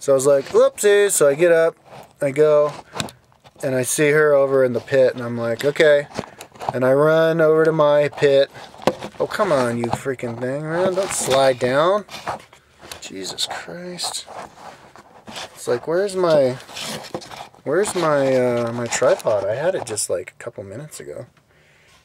So I was like, whoopsie. So I get up, I go, and I see her over in the pit, and I'm like, okay. And I run over to my pit. Oh, come on, you freaking thing, man. Don't slide down. Jesus Christ. It's like, where's my my tripod? I had it just like a couple minutes ago.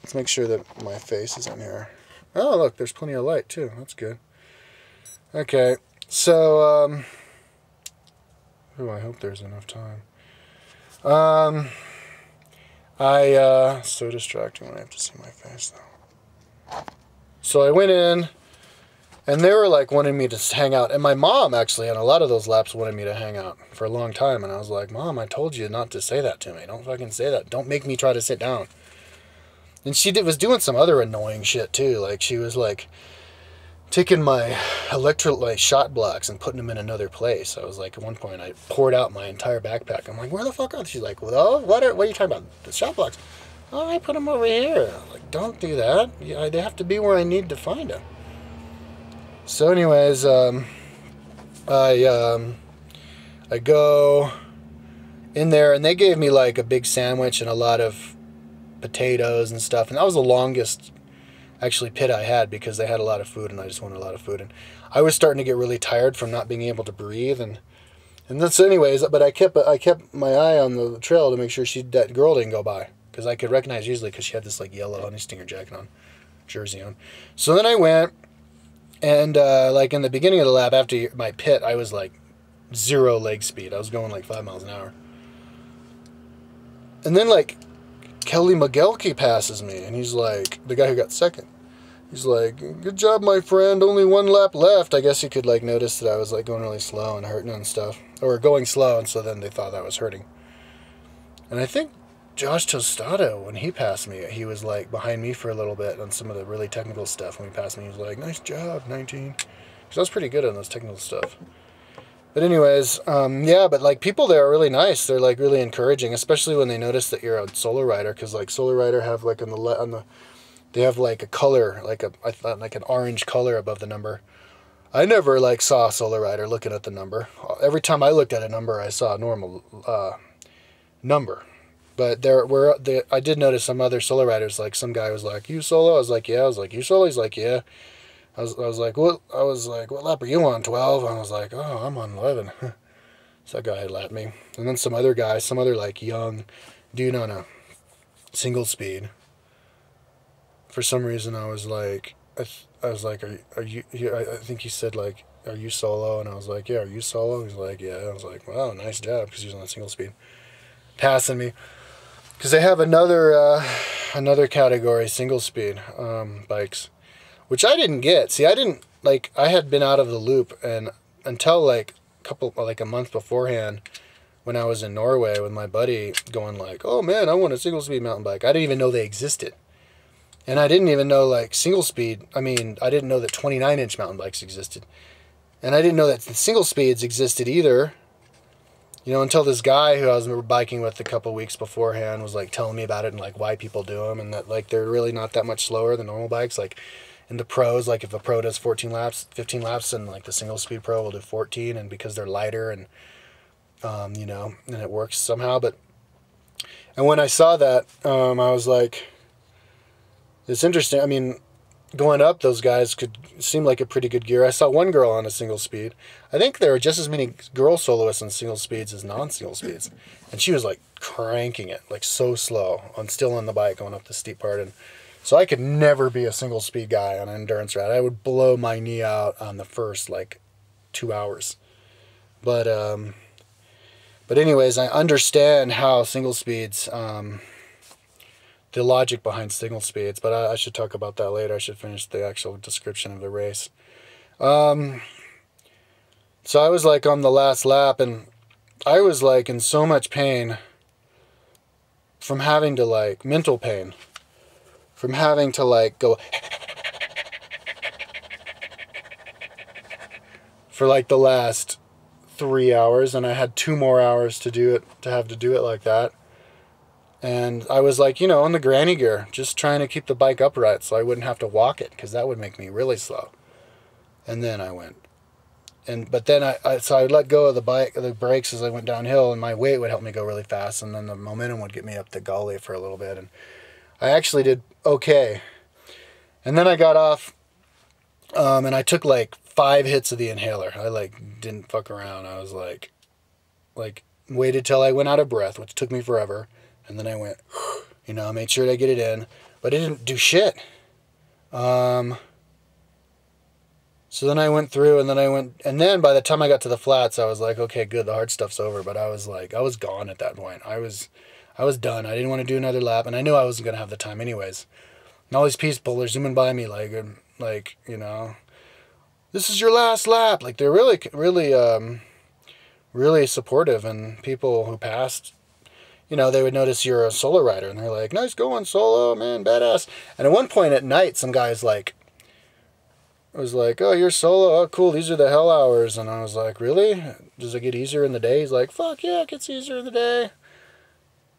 Let's make sure that my face is in here. Oh, look, there's plenty of light too. That's good. Okay, so oh, I hope there's enough time. So distracting when I have to see my face though. So I went in, and they were like wanting me to hang out. And my mom actually, on a lot of those laps, wanted me to hang out for a long time. And I was like, Mom, I told you not to say that to me. Don't fucking say that. Don't make me try to sit down. And she was doing some other annoying shit too. Like she was like taking my electrolyte shot blocks and putting them in another place. I was like, at one point I poured out my entire backpack. I'm like, where the fuck are they? She's like, well, what are you talking about? The shot blocks? Oh, I put them over here. I'm like, don't do that. Yeah, they have to be where I need to find them. So anyways, I go in there, and they gave me like a big sandwich and a lot of potatoes and stuff. And that was the longest actually pit I had, because they had a lot of food and I just wanted a lot of food. And I was starting to get really tired from not being able to breathe. And that's anyways, but I kept my eye on the trail to make sure that girl didn't go by, because I could recognize usually because she had this like yellow honey stinger jacket on, jersey on. So then I went, and like in the beginning of the lap after my pit, I was like 0 leg speed. I was going like 5 miles an hour. And then like Kelly McGelkey passes me, and he's like, the guy who got second. He's like, good job, my friend. Only 1 lap left. I guess he could like notice that I was like going really slow and hurting and stuff, or going slow, and so then they thought that was hurting. And I think Josh Tostado, when he passed me, he was like behind me for a little bit on some of the really technical stuff. When he passed me, he was like, nice job, 19. Because I was pretty good on those technical stuff. But anyways, yeah, but like people there are really nice. They're like really encouraging, especially when they notice that you're a solo rider, because like solo rider have like they have like a color, like an orange color above the number. I never like saw a solo rider looking at the number. Every time I looked at a number, I saw a normal number. But I did notice some other solo riders, like some guy was like, you solo? I was like, yeah. I was like, you solo? He's like, yeah. I was like, what lap are you on, 12? I was like, oh, I'm on 11. So that guy had lapped me. And then some other like young dude on a single speed. For some reason, I was like, are you I think he said like, are you solo? And I was like, yeah, are you solo? He's like, yeah. I was like, wow, nice job, because he was on a single speed. Passing me. Because they have another category, single speed bikes, which I didn't get. See, I had been out of the loop, and until like a month beforehand, when I was in Norway with my buddy, going like, oh man, I want a single speed mountain bike. I didn't even know they existed. And I didn't even know like single speed. I didn't know that 29-inch mountain bikes existed. And I didn't know that the single speeds existed either. You know, until this guy who I was biking with a couple weeks beforehand was like telling me about it and like why people do them, and that like they're really not that much slower than normal bikes. Like in the pros, like if a pro does 15 laps, and like the single speed pro will do 14, and because they're lighter and you know, and it works somehow. And when I saw that, I was like, it's interesting. I mean, going up, those guys could seem like a pretty good gear. I saw one girl on a single speed. I think there are just as many girl soloists on single speeds as non-single speeds. And she was like cranking it, like so slow, still on the bike going up the steep part. And so I could never be a single speed guy on an endurance ride. I would blow my knee out on the first like 2 hours. But anyways, I understand how single speeds, the logic behind single speeds, but I should talk about that later. I should finish the actual description of the race. So I was like on the last lap, and I was like in so much pain from having to like, mental pain, from having to like go for like the last 3 hours, and I had 2 more hours to do it, like that. And I was like, you know, in the granny gear, just trying to keep the bike upright so I wouldn't have to walk it, because that would make me really slow. And then I went But then so I would let go of the brakes as I went downhill, and my weight would help me go really fast, and then the momentum would get me up the gully for a little bit, and I actually did okay. And then I got off, and I took like 5 hits of the inhaler. I like didn't fuck around. I was like waited till I went out of breath, which took me forever, and then I went, you know, made sure to get it in, but it didn't do shit. So then I went through, and then by the time I got to the flats, I was like, okay, good, the hard stuff's over. But I was gone at that point. I was done. I didn't want to do another lap, and I knew I wasn't gonna have the time anyways. And all these people are zooming by me like, you know, this is your last lap. Like, they're really, really, really supportive, and people who passed, you know, they would notice you're a solo rider, and they're like, nice going solo, man, badass. And at one point at night, some guy's like, was like, oh, you're solo, oh, cool, these are the hell hours. And I was like, really? Does it get easier in the day? He's like, fuck yeah, it gets easier in the day.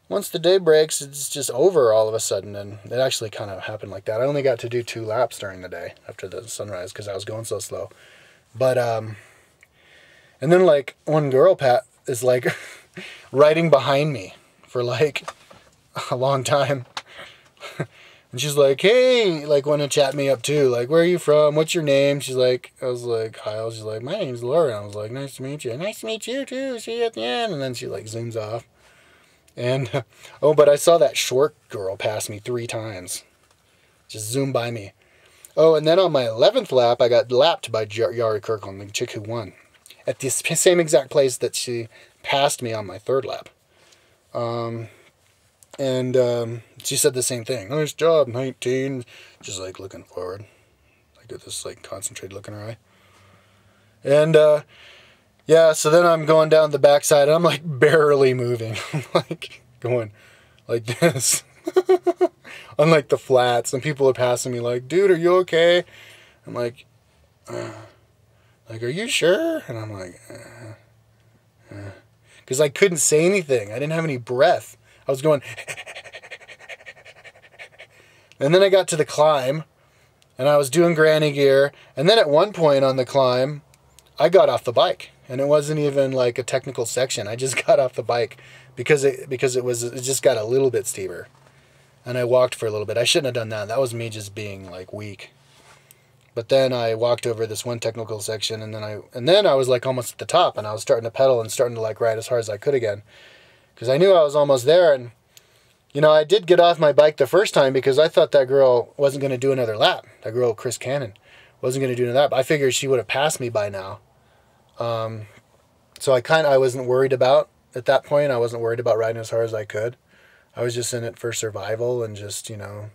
Once the day breaks, it's just over all of a sudden. And it actually kind of happened like that. I only got to do 2 laps during the day after the sunrise because I was going so slow. But, and then like one girl, Pat, is like riding behind me for like a long time. And she's like, hey, like, want to chat me up too. Like, where are you from? What's your name? She's like, I was like, Kyle. She's like, my name's Laura. I was like, nice to meet you. Nice to meet you too. See you at the end. And then she like zooms off. And, oh, but I saw that short girl pass me 3 times. Just zoom by me. Oh, and then on my 11th lap, I got lapped by Yari Kirkland, the chick who won. At the same exact place that she passed me on my 3rd lap. And she said the same thing. Nice job, 19. Just like looking forward. Like with this like concentrated look in her eye. And yeah, so then I'm going down the backside and I'm like barely moving. I'm like going like this. On like the flats, and people are passing me like, dude, are you okay? I'm like, are you sure? And I'm like, because I couldn't say anything. I didn't have any breath. I was going, and then I got to the climb, and I was doing granny gear, and then at one point on the climb, I got off the bike, and it wasn't even like a technical section. I just got off the bike because it just got a little bit steeper, and I walked for a little bit. I shouldn't have done that. That was me just being like weak. But then I walked over this one technical section, and then I was like almost at the top, and I was starting to pedal and starting to like ride as hard as I could again. Because I knew I was almost there, and, you know, I did get off my bike the first time because I thought that girl wasn't going to do another lap. That girl, Chris Cannon, wasn't going to do another lap. I figured she would have passed me by now. So I wasn't worried about, at that point, I wasn't worried about riding as hard as I could. I was just in it for survival and just, you know,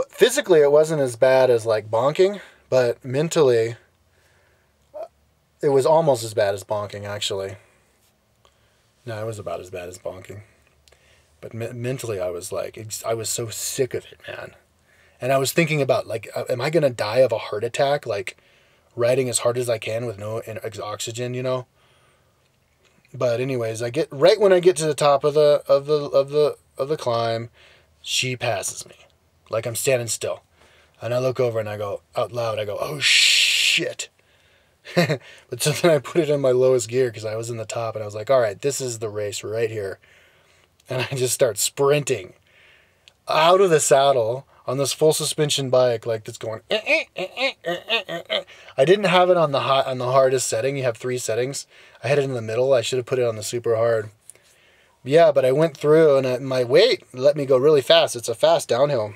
physically it wasn't as bad as like bonking, but mentally it was almost as bad as bonking, actually. No, it was about as bad as bonking. But mentally, I was like, I was so sick of it, man. And I was thinking about, like, am I going to die of a heart attack, like, riding as hard as I can with no oxygen, you know? But anyways, right when I get to the top of the climb, she passes me. Like, I'm standing still. And I look over and I go, out loud, I go, oh, shit. But so then I put it in my lowest gear because I was in the top, and I was like, all right, this is the race right here. And I just start sprinting out of the saddle on this full suspension bike, like that's going. I didn't have it on the hardest setting. You have 3 settings. I had it in the middle. I should have put it on the super hard. Yeah, but I went through, and my weight let me go really fast. It's a fast downhill.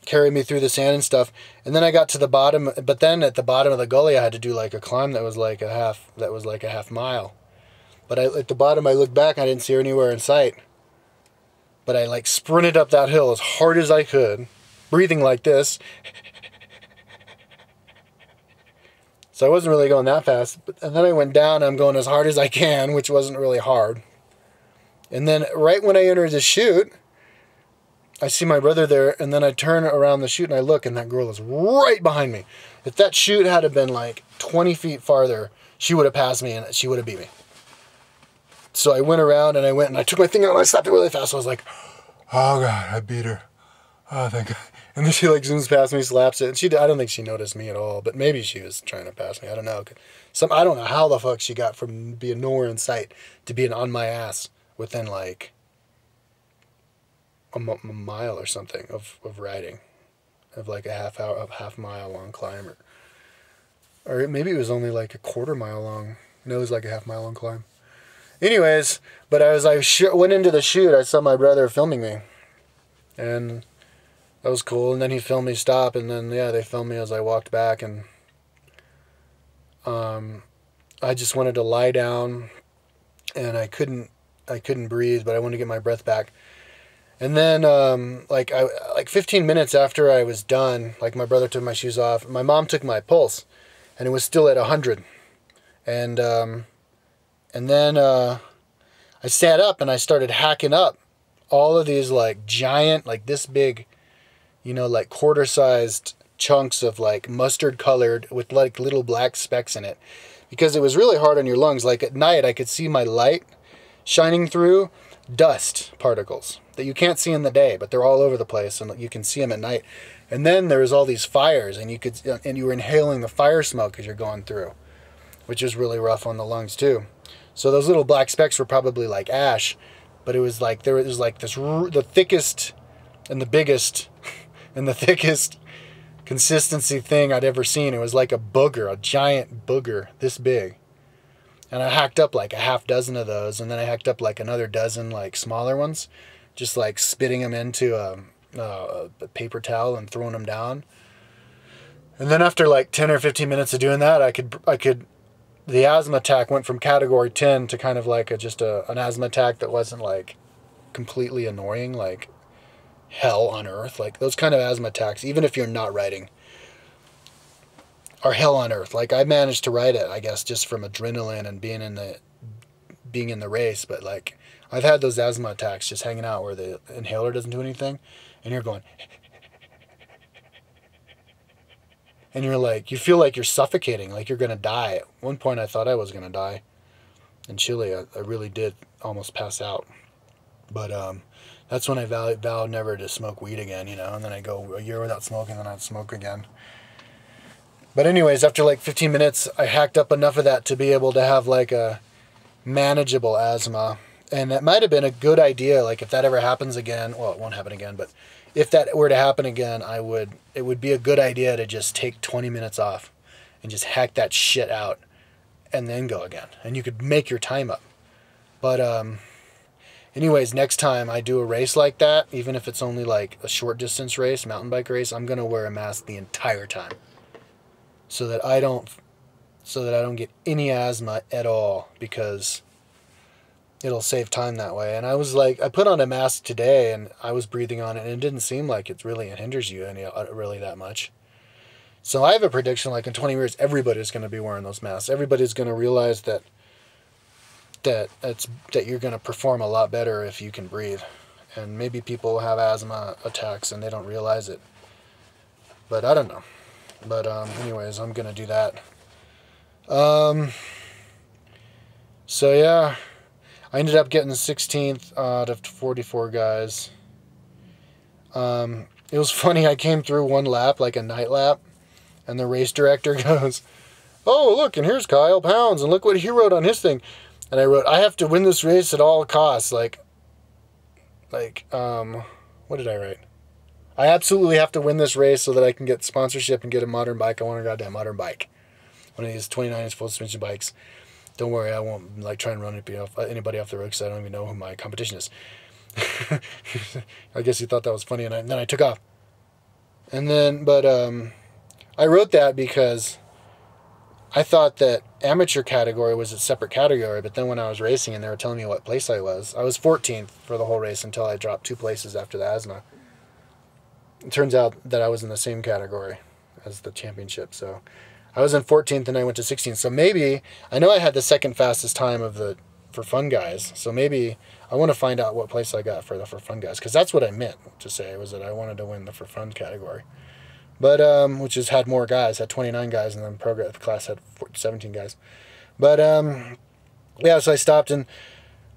Carried me through the sand and stuff, and then I got to the bottom. But then at the bottom of the gully, I had to do like a climb that was like a half mile. But at the bottom, I looked back, and I didn't see her anywhere in sight. But I like sprinted up that hill as hard as I could, breathing like this. So I wasn't really going that fast. And then I went down, and I'm going as hard as I can, which wasn't really hard. And then right when I entered the chute, I see my brother there, and then I turn around the chute and I look, and that girl is right behind me. If that chute had been like 20 feet farther, she would have passed me and she would have beat me. So I went around and I took my finger out and I slapped it really fast. So I was like, oh God, I beat her. Oh, thank God. And then she like zooms past me, slaps it. And I don't think she noticed me at all, but maybe she was trying to pass me. I don't know. I don't know how the fuck she got from being nowhere in sight to being on my ass within like a mile or something of riding, of like a half mile long climb, or maybe it was only like a quarter mile long. No, it was like a half mile long climb. Anyways, but as I went into the shoot, I saw my brother filming me, and that was cool. And then he filmed me stop, and then yeah, they filmed me as I walked back, and I just wanted to lie down, and I couldn't breathe, but I wanted to get my breath back. And then like 15 minutes after I was done, like my brother took my shoes off, my mom took my pulse, and it was still at 100. And then I sat up and I started hacking up all of these like giant, like this big, like quarter-sized chunks of like mustard colored with like little black specks in it, because it was really hard on your lungs. Like at night I could see my light shining through dust particles that you can't see in the day, but they're all over the place and you can see them at night. And then there was all these fires, and you were inhaling the fire smoke as you're going through, which is really rough on the lungs too. So those little black specks were probably like ash, but it was like the thickest and the biggest and the thickest consistency thing I'd ever seen. It was like a booger, a giant booger this big. And I hacked up like a half dozen of those, and then I hacked up like another dozen like smaller ones, just like spitting them into a paper towel and throwing them down. And then after like 10 or 15 minutes of doing that, the asthma attack went from category 10 to kind of like an asthma attack that wasn't like completely annoying, like hell on earth. Like those kind of asthma attacks, even if you're not riding, are hell on earth. Like I managed to ride it, I guess, just from adrenaline and being in the race. But like I've had those asthma attacks just hanging out where the inhaler doesn't do anything, and you're going, and you're like, you feel like you're suffocating, like you're gonna die. At one point, I thought I was gonna die. In Chile, I really did almost pass out. But that's when I vowed never to smoke weed again, And then I go a year without smoking, then I'd smoke again. But anyways, after like 15 minutes, I hacked up enough of that to be able to have like a manageable asthma. And it might have been a good idea, like if that ever happens again, well, it won't happen again, but if that were to happen again, it would be a good idea to just take 20 minutes off and just hack that shit out and then go again. And you could make your time up. But anyways, next time I do a race like that, even if it's only like a short distance race, mountain bike race, I'm going to wear a mask the entire time so that I don't get any asthma at all, because it'll save time that way. And I was like, I put on a mask today and I was breathing on it, and it didn't seem like it hinders you really that much. So I have a prediction, like in 20 years, everybody's going to be wearing those masks. Everybody's going to realize that you're going to perform a lot better if you can breathe. And maybe people have asthma attacks and they don't realize it. But I don't know. But anyways, I'm going to do that. So yeah, I ended up getting 16th out of 44 guys. It was funny, I came through one lap, like a night lap, and the race director goes, "Oh, look, and here's Kyle Pounds, and look what he wrote on his thing." And I wrote, "I have to win this race at all costs." What did I write? "I absolutely have to win this race so that I can get sponsorship and get a modern bike. I want a goddamn modern bike. One of these 29-inch full suspension bikes. Don't worry, I won't like try and run anybody off the road because I don't even know who my competition is." I guess he thought that was funny, and then I took off. And then, but I wrote that because I thought that amateur category was a separate category, but then when I was racing and they were telling me what place I was 14th for the whole race until I dropped 2 places after the asthma. It turns out that I was in the same category as the championship, so I was in 14th and I went to 16th. So maybe, I know I had the second fastest time for fun guys, so maybe I want to find out what place I got for the for fun guys, because that's what I meant to say, was that I wanted to win the for fun category. But which had more guys, had 29 guys, and then the class had 17 guys. But yeah, so I stopped, and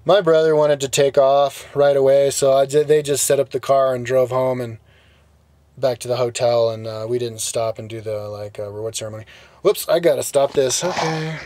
my brother wanted to take off right away, so they just set up the car and drove home, and back to the hotel, and we didn't stop and do the like reward ceremony. Whoops, I gotta stop this. Okay.